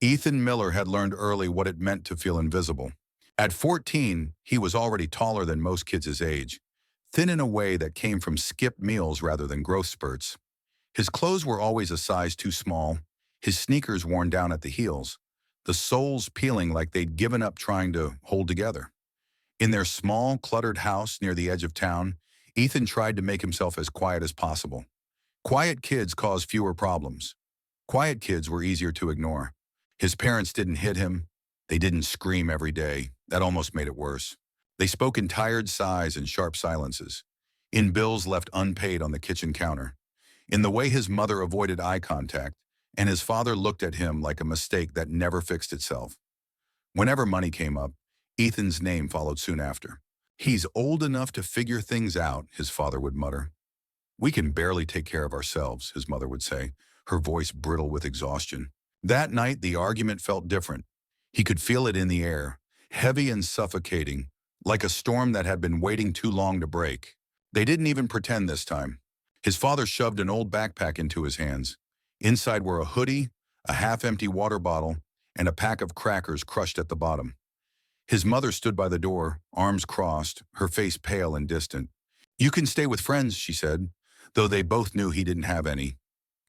Ethan Miller had learned early what it meant to feel invisible. At 14, he was already taller than most kids his age, thin in a way that came from skipped meals rather than growth spurts. His clothes were always a size too small, his sneakers worn down at the heels, the soles peeling like they'd given up trying to hold together. In their small, cluttered house near the edge of town, Ethan tried to make himself as quiet as possible. Quiet kids cause fewer problems. Quiet kids were easier to ignore. His parents didn't hit him. They didn't scream every day. That almost made it worse. They spoke in tired sighs and sharp silences, in bills left unpaid on the kitchen counter, in the way his mother avoided eye contact, and his father looked at him like a mistake that never fixed itself. Whenever money came up, Ethan's name followed soon after. "He's old enough to figure things out," his father would mutter. "We can barely take care of ourselves," his mother would say, her voice brittle with exhaustion. That night, the argument felt different. He could feel it in the air, heavy and suffocating, like a storm that had been waiting too long to break. They didn't even pretend this time. His father shoved an old backpack into his hands. Inside were a hoodie, a half-empty water bottle, and a pack of crackers crushed at the bottom. His mother stood by the door, arms crossed, her face pale and distant. "You can stay with friends," she said, though they both knew he didn't have any.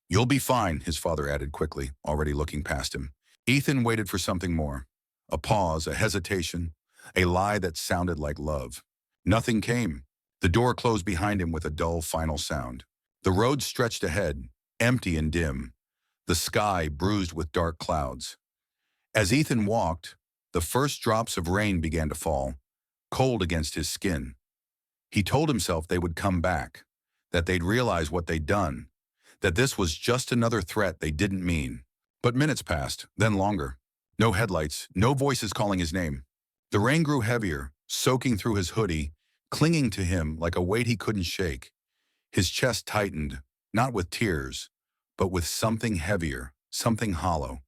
"You'll be fine," his father added quickly, already looking past him. Ethan waited for something more. A pause, a hesitation, a lie that sounded like love. Nothing came. The door closed behind him with a dull final sound. The road stretched ahead, empty and dim, the sky bruised with dark clouds. As Ethan walked, the first drops of rain began to fall, cold against his skin. He told himself they would come back, that they'd realize what they'd done, that this was just another threat they didn't mean. But minutes passed, then longer. No headlights, no voices calling his name. The rain grew heavier, soaking through his hoodie, clinging to him like a weight he couldn't shake. His chest tightened, not with tears, but with something heavier, something hollow.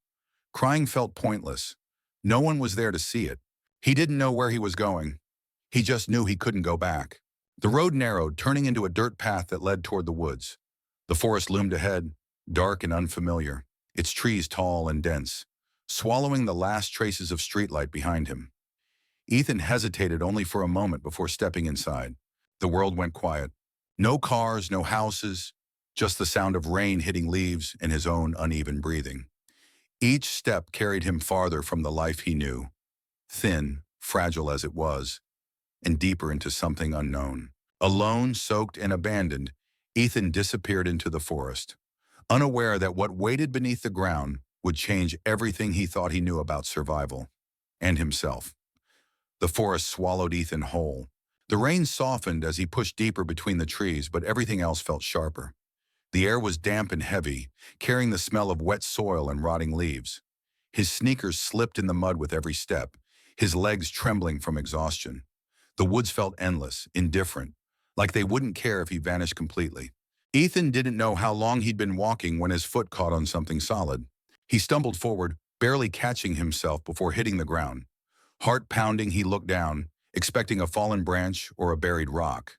Crying felt pointless. No one was there to see it. He didn't know where he was going. He just knew he couldn't go back. The road narrowed, turning into a dirt path that led toward the woods. The forest loomed ahead, dark and unfamiliar, its trees tall and dense, swallowing the last traces of streetlight behind him. Ethan hesitated only for a moment before stepping inside. The world went quiet. No cars, no houses, just the sound of rain hitting leaves and his own uneven breathing. Each step carried him farther from the life he knew, thin, fragile as it was, and deeper into something unknown. Alone, soaked, and abandoned, Ethan disappeared into the forest, unaware that what waited beneath the ground would change everything he thought he knew about survival and himself. The forest swallowed Ethan whole. The rain softened as he pushed deeper between the trees, but everything else felt sharper. The air was damp and heavy, carrying the smell of wet soil and rotting leaves. His sneakers slipped in the mud with every step, his legs trembling from exhaustion. The woods felt endless, indifferent, like they wouldn't care if he vanished completely. Ethan didn't know how long he'd been walking when his foot caught on something solid. He stumbled forward, barely catching himself before hitting the ground. Heart pounding, he looked down, expecting a fallen branch or a buried rock.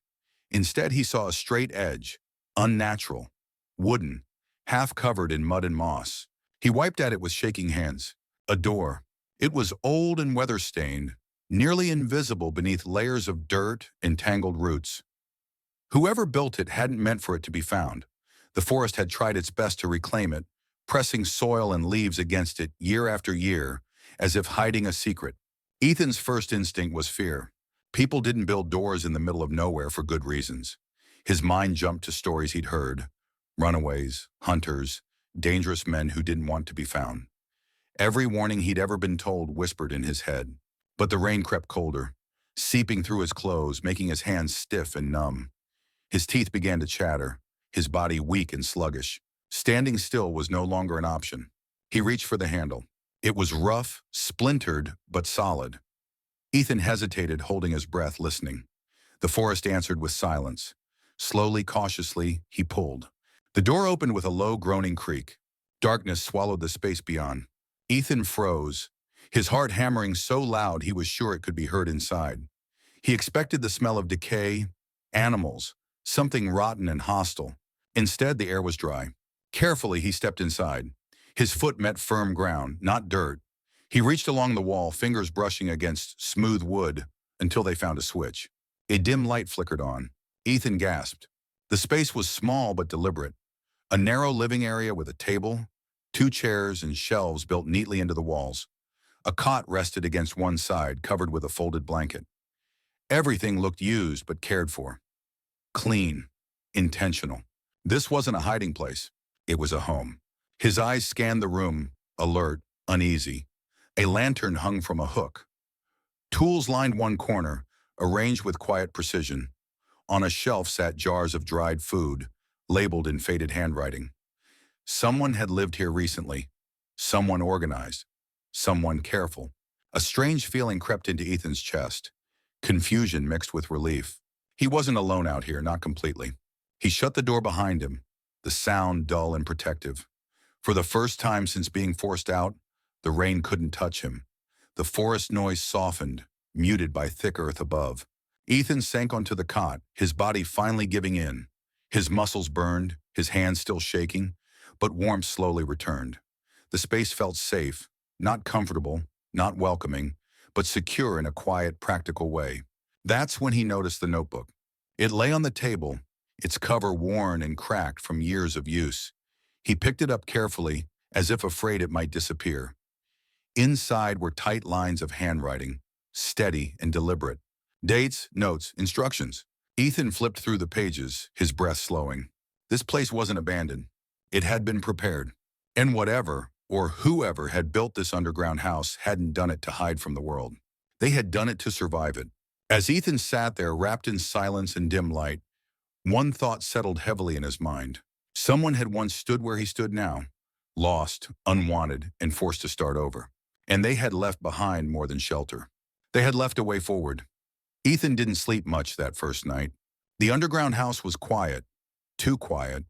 Instead, he saw a straight edge, unnatural, wooden, half covered in mud and moss. He wiped at it with shaking hands. A door. It was old and weather-stained, nearly invisible beneath layers of dirt and tangled roots. Whoever built it hadn't meant for it to be found. The forest had tried its best to reclaim it, pressing soil and leaves against it year after year, as if hiding a secret. Ethan's first instinct was fear. People didn't build doors in the middle of nowhere for good reasons. His mind jumped to stories he'd heard. Runaways, hunters, dangerous men who didn't want to be found. Every warning he'd ever been told whispered in his head. But the rain crept colder, seeping through his clothes, making his hands stiff and numb. His teeth began to chatter, his body weak and sluggish. Standing still was no longer an option. He reached for the handle. It was rough, splintered, but solid. Ethan hesitated, holding his breath, listening. The forest answered with silence. Slowly, cautiously, he pulled. The door opened with a low, groaning creak. Darkness swallowed the space beyond. Ethan froze, his heart hammering so loud he was sure it could be heard inside. He expected the smell of decay, animals, something rotten and hostile. Instead, the air was dry. Carefully, he stepped inside. His foot met firm ground, not dirt. He reached along the wall, fingers brushing against smooth wood, until they found a switch. A dim light flickered on. Ethan gasped. The space was small but deliberate. A narrow living area with a table, two chairs, and shelves built neatly into the walls. A cot rested against one side, covered with a folded blanket. Everything looked used but cared for. Clean. Intentional. This wasn't a hiding place. It was a home. His eyes scanned the room, alert, uneasy. A lantern hung from a hook. Tools lined one corner, arranged with quiet precision. On a shelf sat jars of dried food, labeled in faded handwriting. Someone had lived here recently. Someone organized. Someone careful. A strange feeling crept into Ethan's chest. Confusion mixed with relief. He wasn't alone out here, not completely. He shut the door behind him, the sound dull and protective. For the first time since being forced out, the rain couldn't touch him. The forest noise softened, muted by thick earth above. Ethan sank onto the cot, his body finally giving in. His muscles burned, his hands still shaking, but warmth slowly returned. The space felt safe, not comfortable, not welcoming, but secure in a quiet, practical way. That's when he noticed the notebook. It lay on the table, its cover worn and cracked from years of use. He picked it up carefully, as if afraid it might disappear. Inside were tight lines of handwriting, steady and deliberate. Dates, notes, instructions. Ethan flipped through the pages, his breath slowing. This place wasn't abandoned. It had been prepared. And whatever, or whoever had built this underground house hadn't done it to hide from the world. They had done it to survive it. As Ethan sat there, wrapped in silence and dim light, one thought settled heavily in his mind. Someone had once stood where he stood now, lost, unwanted, and forced to start over. And they had left behind more than shelter. They had left a way forward. Ethan didn't sleep much that first night. The underground house was quiet, too quiet.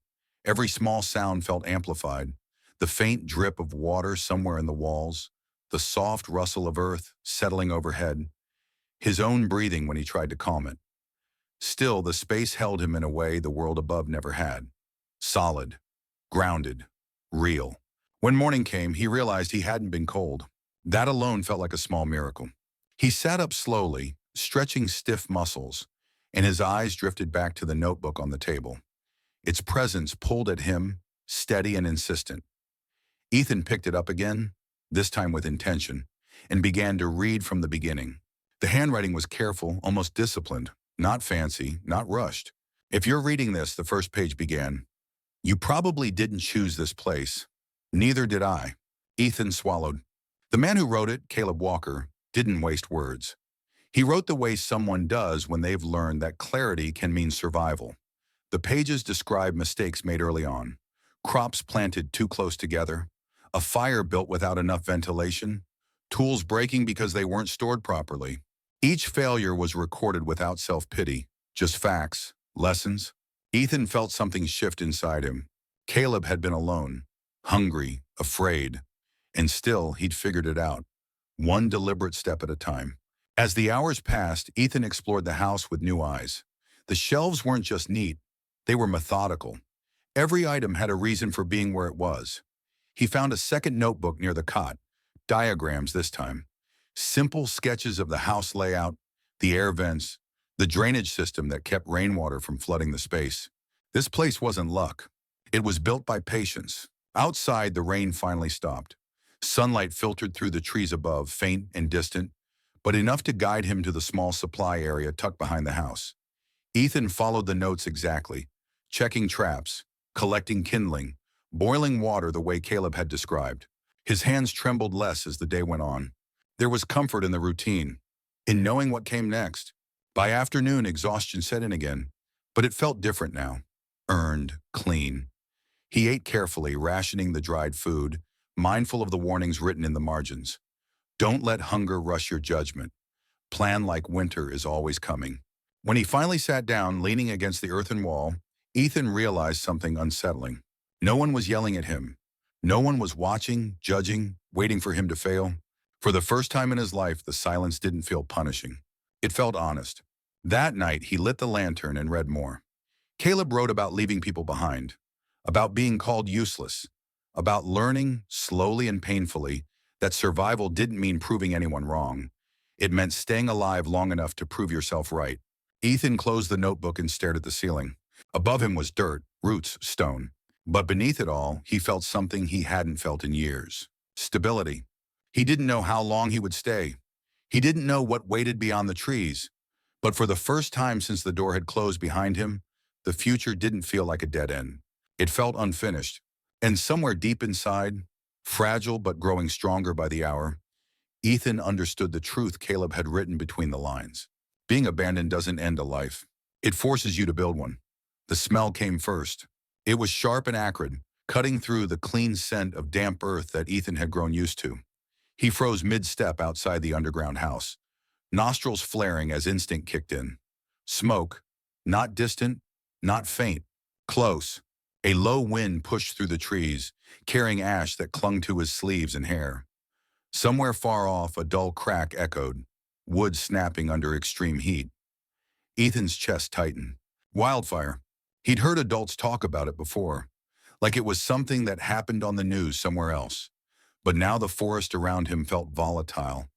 Every small sound felt amplified. The faint drip of water somewhere in the walls, the soft rustle of earth settling overhead, his own breathing when he tried to calm it. Still, the space held him in a way the world above never had. Solid, grounded, real. When morning came, he realized he hadn't been cold. That alone felt like a small miracle. He sat up slowly, stretching stiff muscles, and his eyes drifted back to the notebook on the table. Its presence pulled at him, steady and insistent. Ethan picked it up again, this time with intention, and began to read from the beginning. The handwriting was careful, almost disciplined, not fancy, not rushed. If you're reading this, the first page began, "You probably didn't choose this place. Neither did I." Ethan swallowed. The man who wrote it, Caleb Walker, didn't waste words. He wrote the way someone does when they've learned that clarity can mean survival. The pages describe mistakes made early on, crops planted too close together, a fire built without enough ventilation, tools breaking because they weren't stored properly. Each failure was recorded without self-pity, just facts, lessons. Ethan felt something shift inside him. Caleb had been alone, hungry, afraid, and still he'd figured it out, one deliberate step at a time. As the hours passed, Ethan explored the house with new eyes. The shelves weren't just neat, they were methodical. Every item had a reason for being where it was. He found a second notebook near the cot, diagrams this time. Simple sketches of the house layout, the air vents, the drainage system that kept rainwater from flooding the space. This place wasn't luck. It was built by patience. Outside, the rain finally stopped. Sunlight filtered through the trees above, faint and distant, but enough to guide him to the small supply area tucked behind the house. Ethan followed the notes exactly, checking traps, collecting kindling, boiling water the way Caleb had described. His hands trembled less as the day went on. There was comfort in the routine, in knowing what came next. By afternoon, exhaustion set in again, but it felt different now. Earned, clean. He ate carefully, rationing the dried food, mindful of the warnings written in the margins. Don't let hunger rush your judgment. Plan like winter is always coming. When he finally sat down, leaning against the earthen wall, Ethan realized something unsettling. No one was yelling at him. No one was watching, judging, waiting for him to fail. For the first time in his life, the silence didn't feel punishing. It felt honest. That night, he lit the lantern and read more. Caleb wrote about leaving people behind, about being called useless, about learning, slowly and painfully, that survival didn't mean proving anyone wrong. It meant staying alive long enough to prove yourself right. Ethan closed the notebook and stared at the ceiling. Above him was dirt, roots, stone. But beneath it all, he felt something he hadn't felt in years. Stability. He didn't know how long he would stay. He didn't know what waited beyond the trees. But for the first time since the door had closed behind him, the future didn't feel like a dead end. It felt unfinished. And somewhere deep inside, fragile but growing stronger by the hour, Ethan understood the truth Caleb had written between the lines. Being abandoned doesn't end a life. It forces you to build one. The smell came first. It was sharp and acrid, cutting through the clean scent of damp earth that Ethan had grown used to. He froze mid-step outside the underground house, nostrils flaring as instinct kicked in. Smoke, not distant, not faint, close. A low wind pushed through the trees, carrying ash that clung to his sleeves and hair. Somewhere far off, a dull crack echoed, wood snapping under extreme heat. Ethan's chest tightened. Wildfire. He'd heard adults talk about it before, like it was something that happened on the news somewhere else. But now the forest around him felt volatile,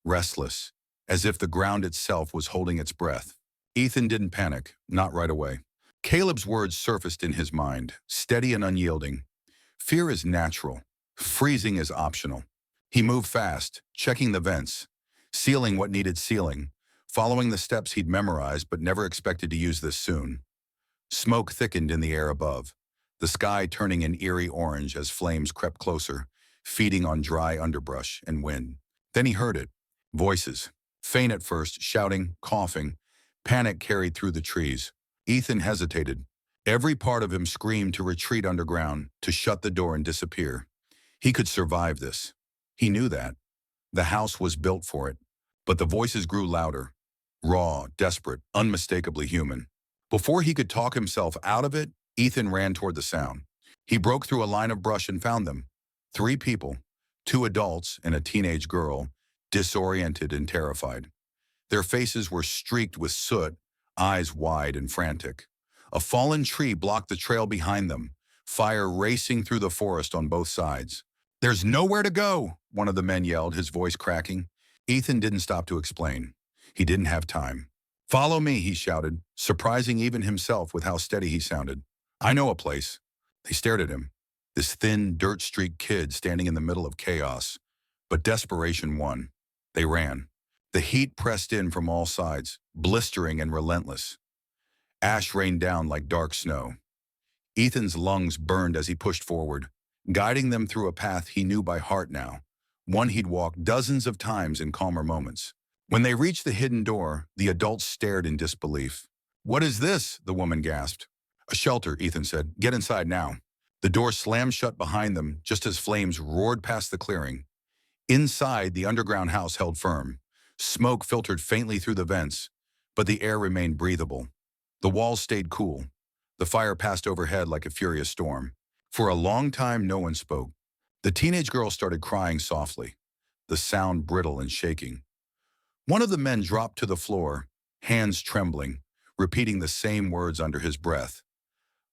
restless, as if the ground itself was holding its breath. Ethan didn't panic, not right away. Caleb's words surfaced in his mind, steady and unyielding. Fear is natural. Freezing is optional. He moved fast, checking the vents, sealing what needed sealing, following the steps he'd memorized but never expected to use this soon. Smoke thickened in the air above, the sky turning an eerie orange as flames crept closer, feeding on dry underbrush and wind. Then he heard it. Voices. Faint at first, shouting, coughing. Panic carried through the trees. Ethan hesitated. Every part of him screamed to retreat underground, to shut the door and disappear. He could survive this. He knew that. The house was built for it. But the voices grew louder. Raw, desperate, unmistakably human. Before he could talk himself out of it, Ethan ran toward the sound. He broke through a line of brush and found them. 3 people, 2 adults and a teenage girl, disoriented and terrified. Their faces were streaked with soot, eyes wide and frantic. A fallen tree blocked the trail behind them, fire racing through the forest on both sides. "There's nowhere to go," one of the men yelled, his voice cracking. Ethan didn't stop to explain. He didn't have time. "Follow me," he shouted, surprising even himself with how steady he sounded. "I know a place." They stared at him, this thin, dirt-streaked kid standing in the middle of chaos. But desperation won. They ran. The heat pressed in from all sides, blistering and relentless. Ash rained down like dark snow. Ethan's lungs burned as he pushed forward, guiding them through a path he knew by heart now, one he'd walked dozens of times in calmer moments. When they reached the hidden door, the adults stared in disbelief. "What is this?" the woman gasped. "A shelter," Ethan said. "Get inside now." The door slammed shut behind them just as flames roared past the clearing. Inside, the underground house held firm. Smoke filtered faintly through the vents, but the air remained breathable. The walls stayed cool. The fire passed overhead like a furious storm. For a long time, no one spoke. The teenage girl started crying softly, the sound brittle and shaking. One of the men dropped to the floor, hands trembling, repeating the same words under his breath.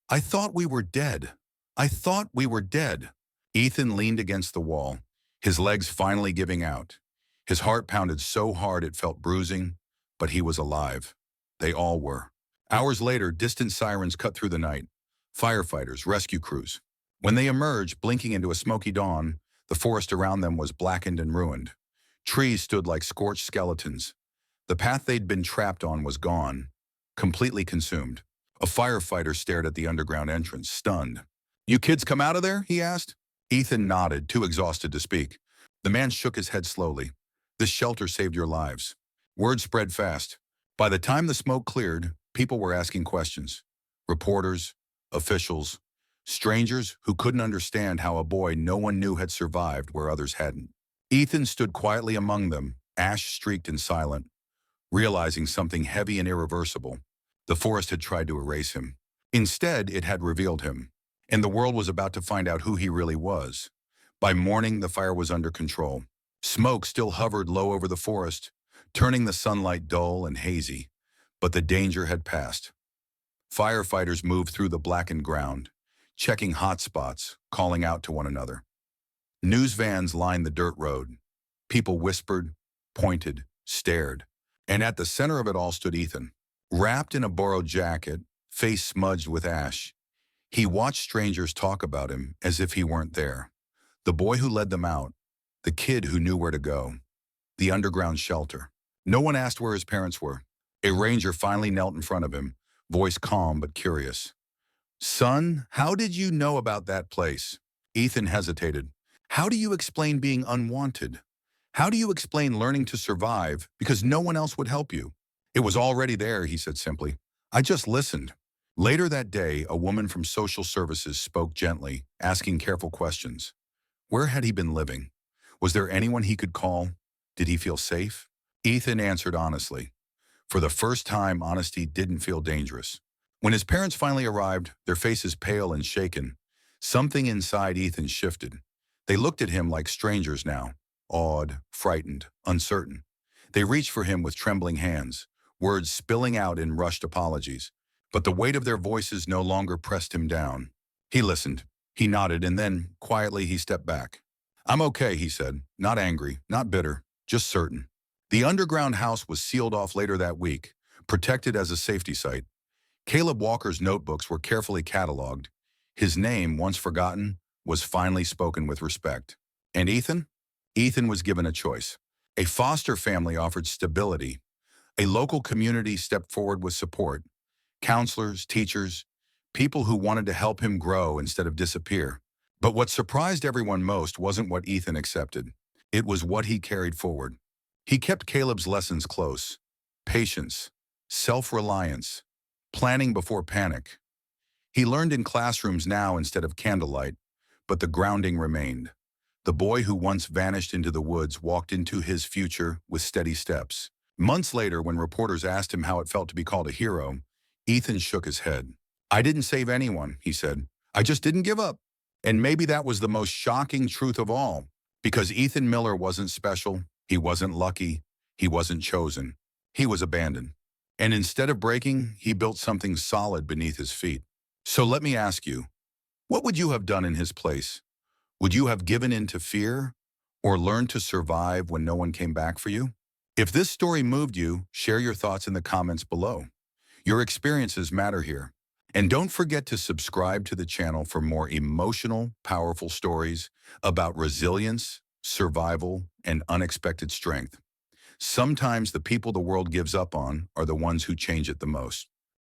"I thought we were dead. I thought we were dead." Ethan leaned against the wall, his legs finally giving out. His heart pounded so hard it felt bruising, but he was alive. They all were. Hours later, distant sirens cut through the night. Firefighters, rescue crews. When they emerged, blinking into a smoky dawn, the forest around them was blackened and ruined. Trees stood like scorched skeletons. The path they'd been trapped on was gone, completely consumed. A firefighter stared at the underground entrance, stunned. "You kids come out of there?" he asked. Ethan nodded, too exhausted to speak. The man shook his head slowly. "This shelter saved your lives." Word spread fast. By the time the smoke cleared, people were asking questions. Reporters, officials, strangers who couldn't understand how a boy no one knew had survived where others hadn't. Ethan stood quietly among them, ash-streaked and silent, realizing something heavy and irreversible. The forest had tried to erase him. Instead, it had revealed him, and the world was about to find out who he really was. By morning, the fire was under control. Smoke still hovered low over the forest, turning the sunlight dull and hazy, but the danger had passed. Firefighters moved through the blackened ground, checking hotspots, calling out to one another. News vans lined the dirt road. People whispered, pointed, stared. And at the center of it all stood Ethan, wrapped in a borrowed jacket, face smudged with ash. He watched strangers talk about him as if he weren't there. The boy who led them out, the kid who knew where to go, the underground shelter. No one asked where his parents were. A ranger finally knelt in front of him, voice calm but curious. "Son, how did you know about that place?" Ethan hesitated. "How do you explain being unwanted? How do you explain learning to survive because no one else would help you?" "It was already there," he said simply. "I just listened." Later that day, a woman from social services spoke gently, asking careful questions. Where had he been living? Was there anyone he could call? Did he feel safe? Ethan answered honestly. For the first time, honesty didn't feel dangerous. When his parents finally arrived, their faces pale and shaken, something inside Ethan shifted. They looked at him like strangers now, awed, frightened, uncertain. They reached for him with trembling hands, words spilling out in rushed apologies. But the weight of their voices no longer pressed him down. He listened. He nodded, and then, quietly, he stepped back. "I'm okay," he said, not angry, not bitter, just certain. The underground house was sealed off later that week, protected as a safety site. Caleb Walker's notebooks were carefully cataloged. His name, once forgotten, was finally spoken with respect. And Ethan? Ethan was given a choice. A foster family offered stability. A local community stepped forward with support. Counselors, teachers, people who wanted to help him grow instead of disappear. But what surprised everyone most wasn't what Ethan accepted. It was what he carried forward. He kept Caleb's lessons close. Patience, self-reliance, planning before panic. He learned in classrooms now instead of candlelight, but the grounding remained. The boy who once vanished into the woods walked into his future with steady steps. Months later, when reporters asked him how it felt to be called a hero, Ethan shook his head. "I didn't save anyone," he said. "I just didn't give up." And maybe that was the most shocking truth of all, because Ethan Miller wasn't special, he wasn't lucky, he wasn't chosen. He was abandoned. And instead of breaking, he built something solid beneath his feet. So let me ask you, what would you have done in his place? Would you have given in to fear or learned to survive when no one came back for you? If this story moved you, share your thoughts in the comments below. Your experiences matter here. And don't forget to subscribe to the channel for more emotional, powerful stories about resilience, survival, and unexpected strength. Sometimes the people the world gives up on are the ones who change it the most.